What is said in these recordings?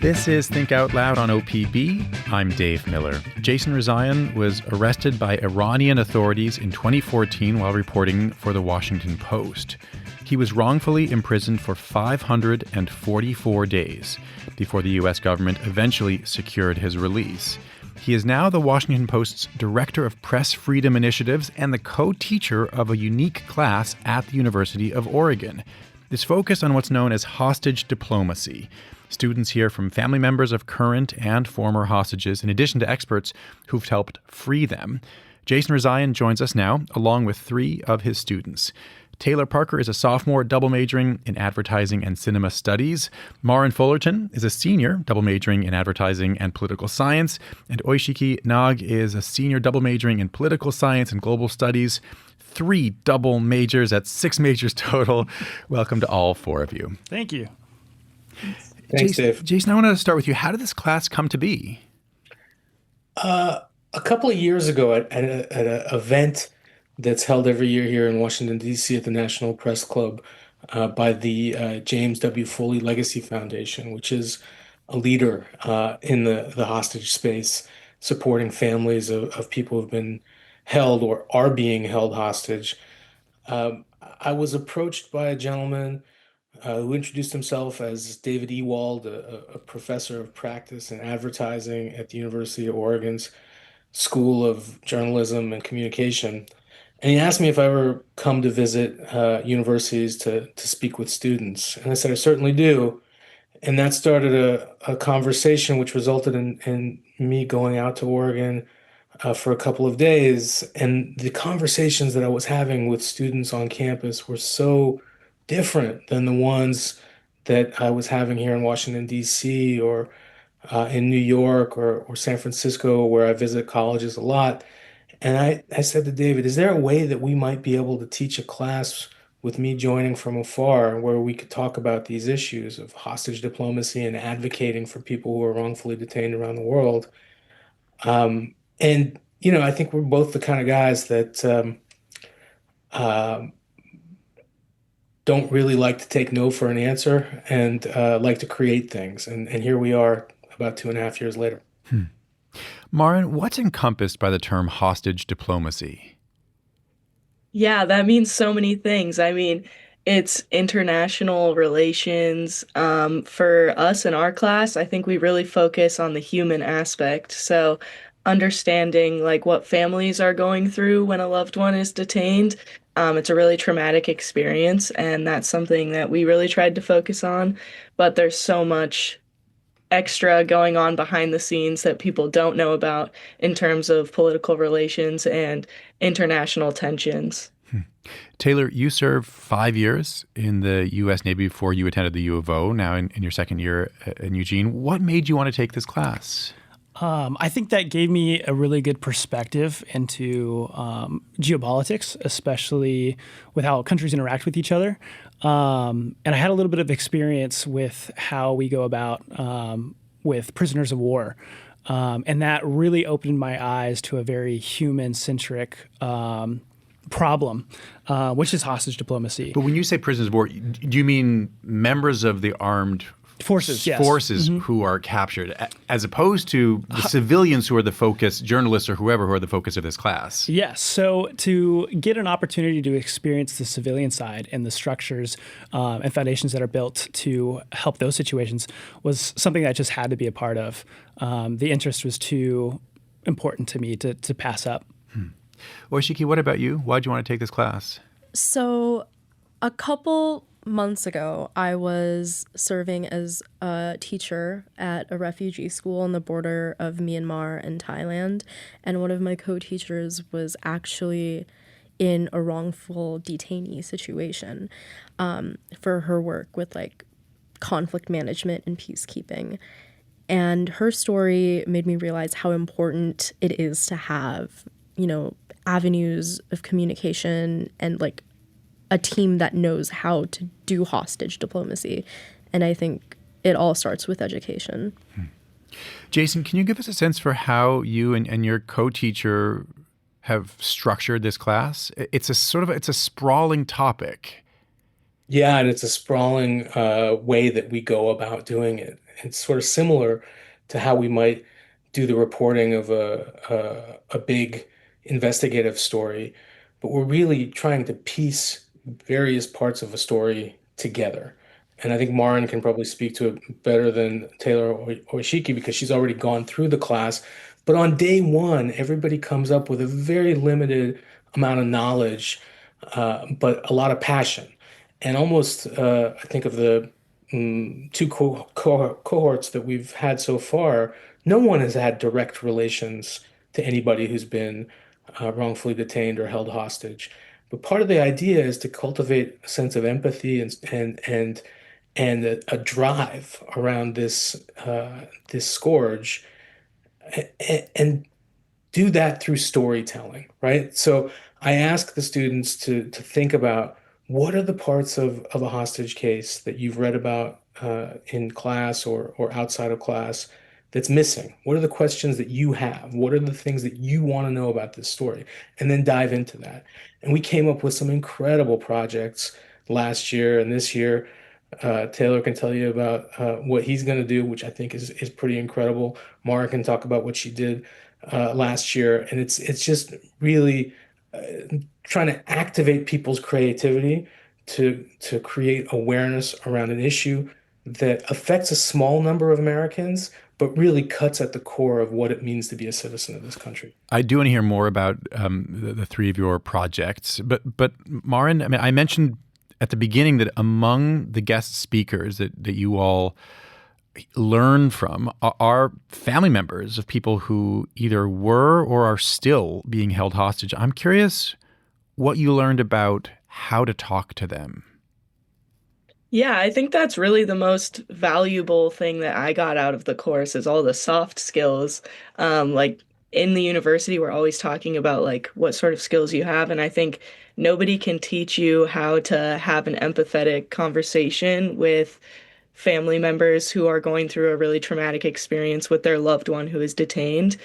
This is Think Out Loud on OPB. I'm Dave Miller. Jason Rezaian was arrested by Iranian authorities in 2014 while reporting for the Washington Post. He was wrongfully imprisoned for 544 days before the U.S. government eventually secured his release. He is now the Washington Post's Director of Press Freedom Initiatives and the co-teacher of a unique class at the University of Oregon. It's focused on what's known as hostage diplomacy. Students hear from family members of current and former hostages, in addition to experts who've helped free them. Jason Rezaian joins us now, along with three of his students. Taylor Parker is a sophomore double majoring in advertising and cinema studies. Maren Fullerton is a senior double majoring in advertising and political science. And Aishiki Nag is a senior double majoring in political science and global studies. 3 double majors, that's 6 majors total. Welcome to all 4 of you. Thank you. Thanks, Dave. Jason, I want to start with you. How did this class come to be? A couple of years ago at an event that's held every year here in Washington, D.C. at the National Press Club by the James W. Foley Legacy Foundation, which is a leader in the hostage space, supporting families of people who've been held or are being held hostage. I was approached by a gentleman who introduced himself as David Ewald, a professor of practice and advertising at the University of Oregon's School of Journalism and Communication. And he asked me if I ever come to visit universities to speak with students. And I said, I certainly do. And that started a conversation which resulted in me going out to Oregon for a couple of days. And the conversations that I was having with students on campus were so different than the ones that I was having here in Washington, D.C. or in New York or San Francisco, where I visit colleges a lot. And I said to David, is there a way that we might be able to teach a class with me joining from afar where we could talk about these issues of hostage diplomacy and advocating for people who are wrongfully detained around the world? And, I think we're both the kind of guys that don't really like to take no for an answer and like to create things. And here we are about 2.5 years later. Maren, what's encompassed by the term hostage diplomacy? Yeah, that means so many things. I mean, it's international relations. For us in our class, I think we really focus on the human aspect. So understanding what families are going through when a loved one is detained. It's a really traumatic experience, and that's something that we really tried to focus on. But there's so much extra going on behind the scenes that people don't know about in terms of political relations and international tensions. Taylor, you served 5 years in the U.S. Navy before you attended the U of O, now in your second year in Eugene. What made you want to take this class? I think that gave me a really good perspective into geopolitics, especially with how countries interact with each other. And I had a little bit of experience with how we go about with prisoners of war. And that really opened my eyes to a very human-centric problem, which is hostage diplomacy. But when you say prisoners of war, do you mean members of the armed forces, yes. Who are captured, as opposed to the civilians who are the focus, journalists or whoever, who are the focus of this class? Yes. So to get an opportunity to experience the civilian side and the structures and foundations that are built to help those situations was something that I just had to be a part of. The interest was too important to me to pass up. Oishiki, what about you? Why'd you want to take this class? So a couple months ago, I was serving as a teacher at a refugee school on the border of Myanmar and Thailand. And one of my co-teachers was actually in a wrongful detainee situation for her work with conflict management and peacekeeping. And her story made me realize how important it is to have, avenues of communication and a team that knows how to do hostage diplomacy. And I think it all starts with education. Jason, can you give us a sense for how you and your co-teacher have structured this class? It's a sprawling topic. Yeah, and it's a sprawling way that we go about doing it. It's sort of similar to how we might do the reporting of a big investigative story, but we're really trying to piece various parts of a story together. And I think Maren can probably speak to it better than Taylor or Shiki because she's already gone through the class. But on day one, everybody comes up with a very limited amount of knowledge, but a lot of passion. And almost, I think of the two cohorts that we've had so far, no one has had direct relations to anybody who's been wrongfully detained or held hostage. But part of the idea is to cultivate a sense of empathy and a drive around this scourge, and do that through storytelling, right? So I ask the students to think about what are the parts of a hostage case that you've read about in class or outside of class that's missing? What are the questions that you have? What are the things that you want to know about this story? And then dive into that. And we came up with some incredible projects last year and this year. Taylor can tell you about what he's going to do, which I think is pretty incredible. Mara can talk about what she did last year, and it's just really trying to activate people's creativity to create awareness around an issue that affects a small number of Americans, but really cuts at the core of what it means to be a citizen of this country. I do want to hear more about the three of your projects, but Maren, I mean, I mentioned at the beginning that among the guest speakers that you all learn from are family members of people who either were or are still being held hostage. I'm curious what you learned about how to talk to them. Yeah, I think that's really the most valuable thing that I got out of the course is all the soft skills. Like in the university, we're always talking about like what sort of skills you have, and I think nobody can teach you how to have an empathetic conversation with family members who are going through a really traumatic experience with their loved one who is detained.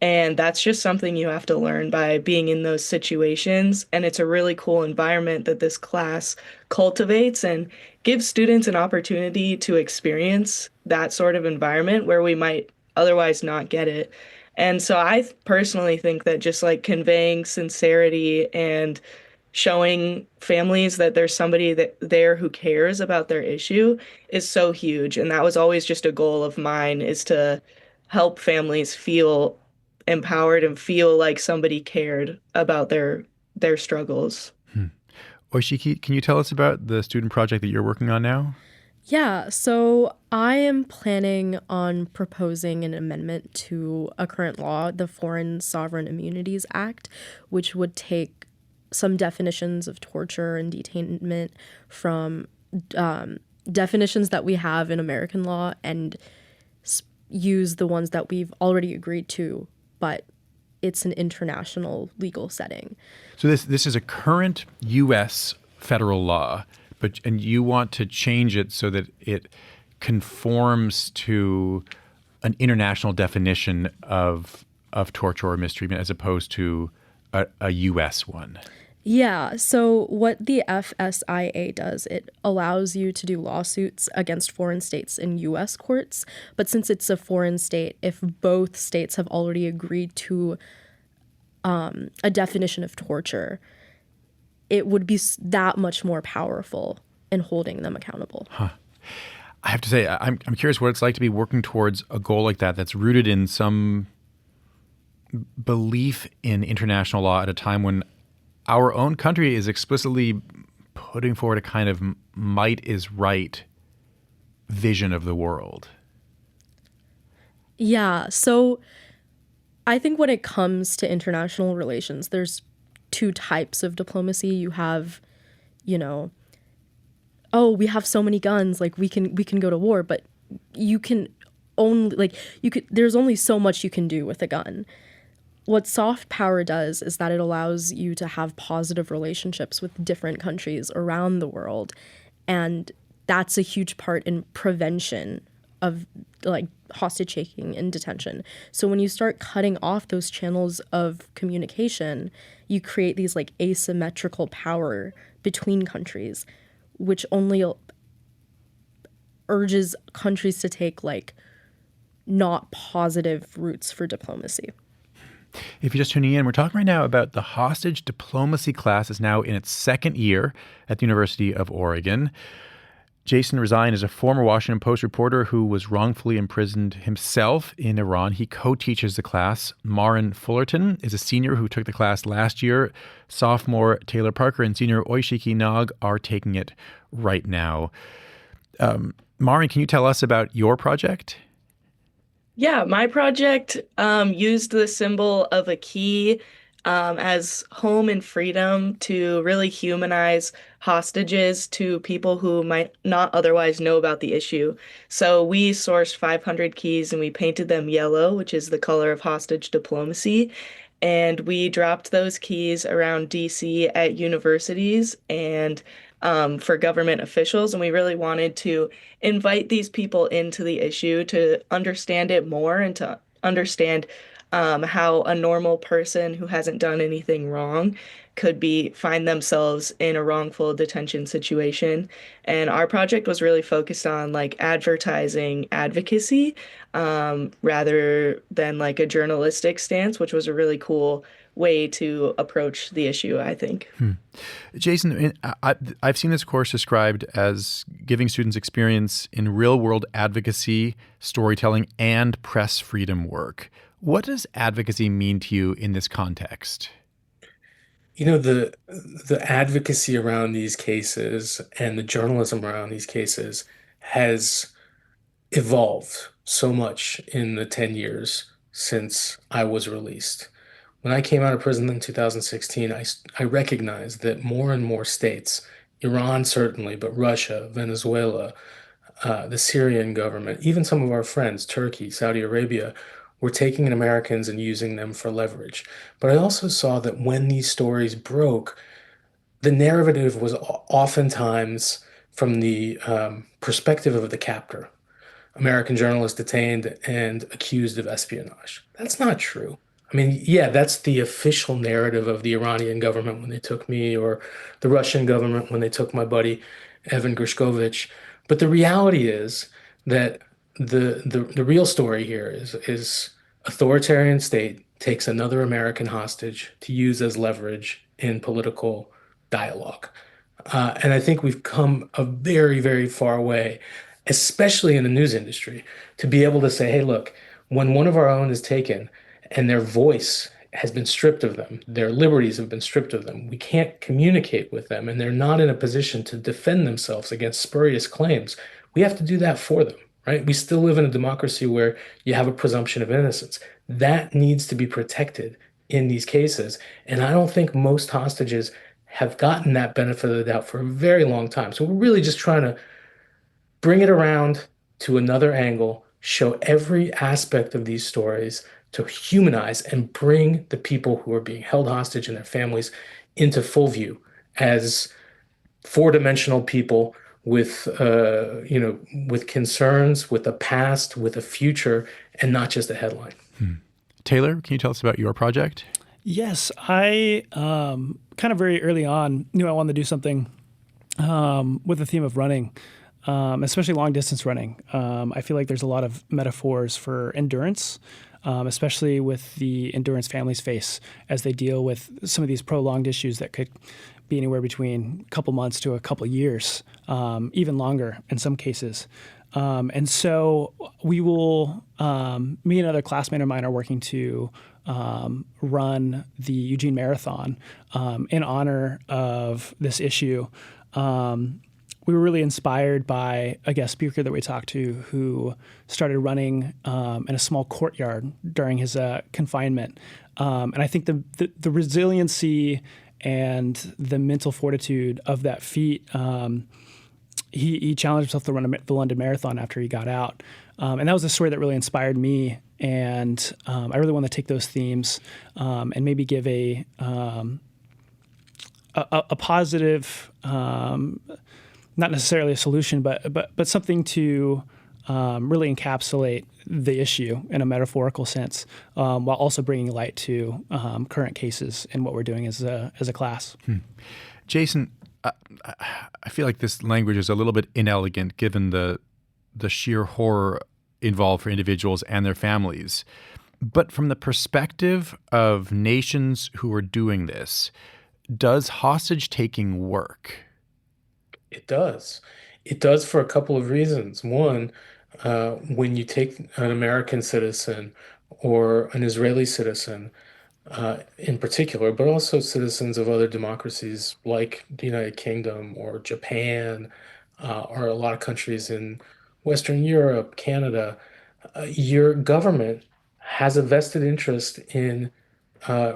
And that's just something you have to learn by being in those situations. And it's a really cool environment that this class cultivates and gives students an opportunity to experience that sort of environment where we might otherwise not get it. And so I personally think that just like conveying sincerity and showing families that there's somebody that there who cares about their issue is so huge. And that was always just a goal of mine is to help families feel empowered and feel like somebody cared about their struggles. Oishiki, can you tell us about the student project that you're working on now? Yeah, so I am planning on proposing an amendment to a current law, the Foreign Sovereign Immunities Act, which would take some definitions of torture and detainment from definitions that we have in American law and use the ones that we've already agreed to, but it's an international legal setting. So this is a current U.S. federal law, and you want to change it so that it conforms to an international definition of torture or mistreatment as opposed to a U.S. one. Yeah, so what the FSIA does, it allows you to do lawsuits against foreign states in U.S. courts. But since it's a foreign state, if both states have already agreed to a definition of torture, it would be that much more powerful in holding them accountable. Huh. I have to say, I'm curious what it's like to be working towards a goal like that that's rooted in some belief in international law at a time when our own country is explicitly putting forward a kind of might is right vision of the world. Yeah, so I think when it comes to international relations, there's two types of diplomacy. You have, oh, we have so many guns, like we can go to war, but you can only there's only so much you can do with a gun. What soft power does is that it allows you to have positive relationships with different countries around the world. And that's a huge part in prevention of like hostage taking and detention. So when you start cutting off those channels of communication, you create these like asymmetrical power between countries which only urges countries to take like not positive routes for diplomacy. If you're just tuning in, we're talking right now about the hostage diplomacy class is now in its second year at the University of Oregon. Jason Rezaian is a former Washington Post reporter who was wrongfully imprisoned himself in Iran. He co-teaches the class. Maren Fullerton is a senior who took the class last year. Sophomore Taylor Parker and senior Aishiki Nag are taking it right now. Maren, can you tell us about your project? Yeah, my project used the symbol of a key as home and freedom to really humanize hostages to people who might not otherwise know about the issue. So we sourced 500 keys and we painted them yellow, which is the color of hostage diplomacy. And we dropped those keys around DC at universities and for government officials. And we really wanted to invite these people into the issue to understand it more and to understand how a normal person who hasn't done anything wrong could find themselves in a wrongful detention situation. And our project was really focused on like advertising advocacy rather than like a journalistic stance, which was a really cool way to approach the issue, I think. Jason, I've seen this course described as giving students experience in real-world advocacy, storytelling, and press freedom work. What does advocacy mean to you in this context? The advocacy around these cases and the journalism around these cases has evolved so much in the 10 years since I was released. When I came out of prison in 2016, I recognized that more and more states, Iran certainly, but Russia, Venezuela, the Syrian government, even some of our friends, Turkey, Saudi Arabia, were taking in Americans and using them for leverage. But I also saw that when these stories broke, the narrative was oftentimes from the perspective of the captor. American journalists detained and accused of espionage. That's not true. I mean, yeah, that's the official narrative of the Iranian government when they took me, or the Russian government when they took my buddy Evan Gershkovich. But the reality is that the real story here is authoritarian state takes another American hostage to use as leverage in political dialogue. And I think we've come a very, very far way, especially in the news industry, to be able to say, hey, look, when one of our own is taken and their voice has been stripped of them, their liberties have been stripped of them, we can't communicate with them, and they're not in a position to defend themselves against spurious claims, we have to do that for them, right? We still live in a democracy where you have a presumption of innocence. That needs to be protected in these cases. And I don't think most hostages have gotten that benefit of the doubt for a very long time. So we're really just trying to bring it around to another angle, show every aspect of these stories to humanize and bring the people who are being held hostage and their families into full view as four-dimensional people with with concerns, with a past, with a future, and not just a headline. Taylor, can you tell us about your project? Yes, I kind of very early on knew I wanted to do something with the theme of running, especially long distance running. I feel like there's a lot of metaphors for endurance, especially with the endurance families face as they deal with some of these prolonged issues that could be anywhere between a couple months to a couple years, even longer in some cases. And so we will, me and another classmate of mine are working to run the Eugene Marathon in honor of this issue. We were really inspired by a guest speaker that we talked to who started running in a small courtyard during his confinement. And I think the resiliency and the mental fortitude of that feat, he challenged himself to run the London Marathon after he got out. And that was a story that really inspired me. And I really want to take those themes and maybe give a positive, not necessarily a solution, but something to really encapsulate the issue in a metaphorical sense, while also bringing light to current cases and what we're doing as a class. Jason, I feel like this language is a little bit inelegant given the sheer horror involved for individuals and their families. But from the perspective of nations who are doing this, does hostage taking work? It does. It does for a couple of reasons. One, when you take an American citizen or an Israeli citizen, in particular, but also citizens of other democracies like the United Kingdom or Japan, or a lot of countries in Western Europe, Canada, your government has a vested interest in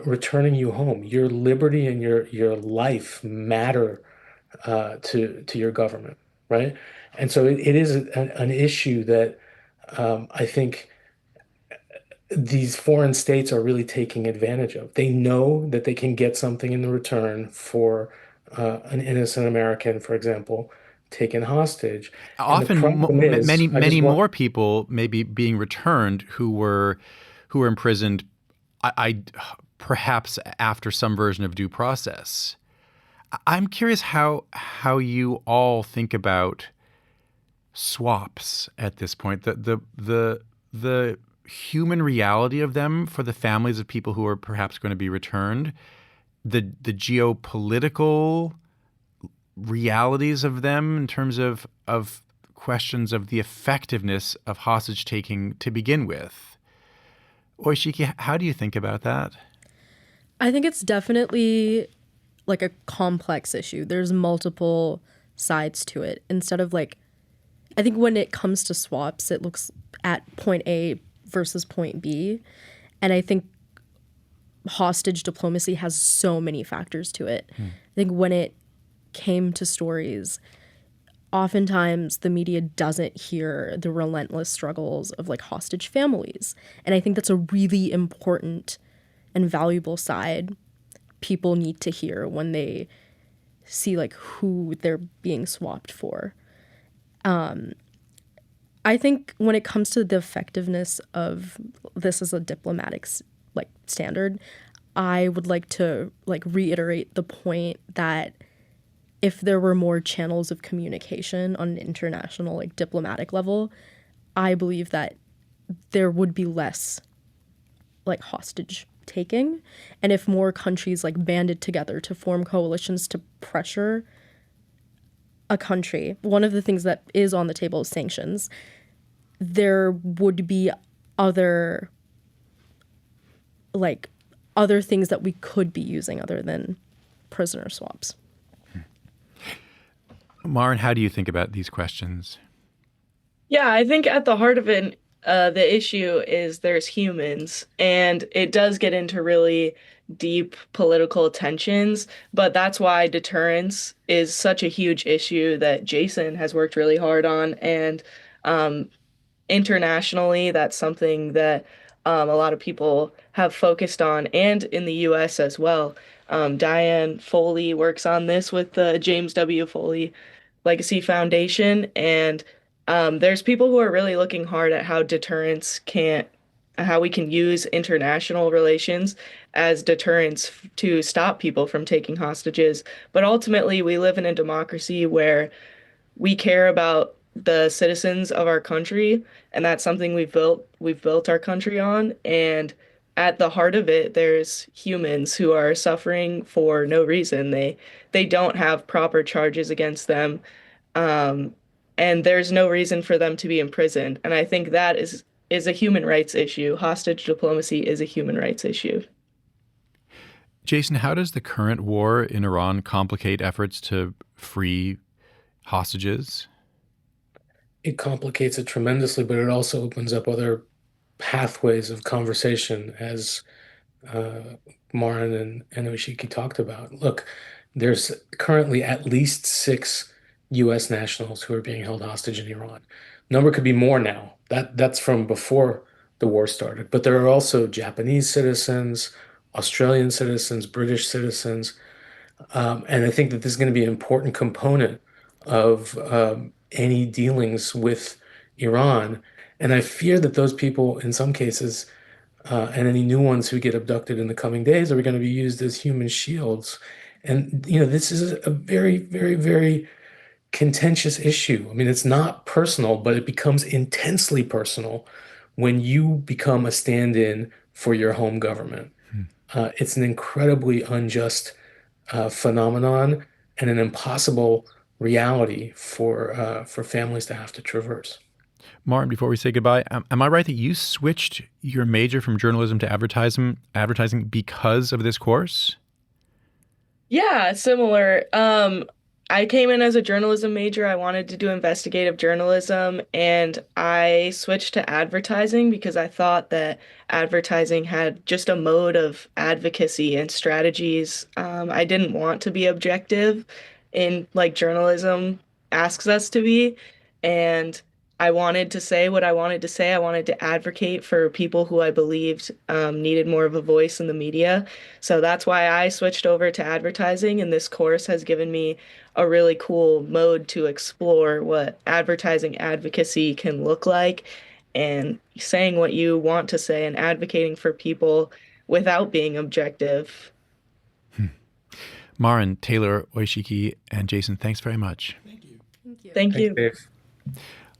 returning you home. Your liberty and your life matter to your government, right? And so it is an issue that I think these foreign states are really taking advantage of. They know that they can get something in return for an innocent American, for example, taken hostage. And the Often, problem is, many I just many want, more people may be being returned who were imprisoned, I perhaps after some version of due process. I'm curious how you all think about swaps at this point. The human reality of them for the families of people who are perhaps going to be returned, the geopolitical realities of them in terms of questions of the effectiveness of hostage taking to begin with. Oishiki, how do you think about that? I think it's definitely like a complex issue. There's multiple sides to it. Instead of like, I think when it comes to swaps, it looks at point A versus point B. And I think hostage diplomacy has so many factors to it. I think when it came to stories, oftentimes the media doesn't hear the relentless struggles of like hostage families. And I think that's a really important and valuable side people need to hear when they see like who they're being swapped for. I think when it comes to the effectiveness of this as a diplomatic like standard, I would like to like reiterate the point that if there were more channels of communication on an international like diplomatic level, I believe that there would be less like hostage taking. And if more countries like banded together to form coalitions to pressure a country, one of the things that is on the table is sanctions. There would be other other things that we could be using other than prisoner swaps. Maren, how do you think about these questions? Yeah, I think at the heart of it, the issue is there's humans, and it does get into really deep political tensions, but that's why deterrence is such a huge issue that Jason has worked really hard on. And um, internationally, that's something that a lot of people have focused on, and in the US as well. Diane Foley works on this with the James W. Foley Legacy Foundation, and there's people who are really looking hard at how we can use international relations as deterrence to stop people from taking hostages. But ultimately, we live in a democracy where we care about the citizens of our country, and that's something we've built our country on. And at the heart of it, there's humans who are suffering for no reason. They don't have proper charges against them, um, and there's no reason for them to be imprisoned. And I think that is a human rights issue. Hostage diplomacy is a human rights issue. Jason, how does the current war in Iran complicate efforts to free hostages? it complicates it tremendously, but it also opens up other pathways of conversation, as uh, Maren and Oshiki talked about. Look, there's currently at least six U.S. nationals who are being held hostage in Iran. Number could be more now. That's from before the war started. But there are also Japanese citizens, Australian citizens, British citizens, and I think that this is going to be an important component of any dealings with Iran. And I fear that those people, in some cases, and any new ones who get abducted in the coming days are going to be used as human shields. And, this is a very, very, very contentious issue. I mean, it's not personal, but it becomes intensely personal when you become a stand-in for your home government. It's an incredibly unjust phenomenon and an impossible reality for families to have to traverse. Maren, before we say goodbye, am I right that you switched your major from journalism to advertising because of this course? Yeah, similar. I came in as a journalism major. I wanted to do investigative journalism, and I switched to advertising because I thought that advertising had just a mode of advocacy and strategies. I didn't want to be objective in like journalism asks us to be, and I wanted to say what I wanted to say. I wanted to advocate for people who I believed needed more of a voice in the media. So that's why I switched over to advertising, and this course has given me a really cool mode to explore what advertising advocacy can look like and saying what you want to say and advocating for people without being objective. Maren, Taylor, Aishiki, and Jason, thanks very much. Thank you. Thank Thanks, you. Dave.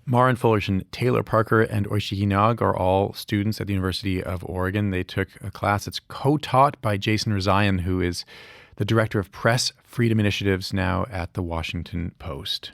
Maren Fullerton, Taylor Parker, and Aishiki Nag are all students at the University of Oregon. They took a class that's co-taught by Jason Rezaian, who is the director of press freedom initiatives now at the Washington Post.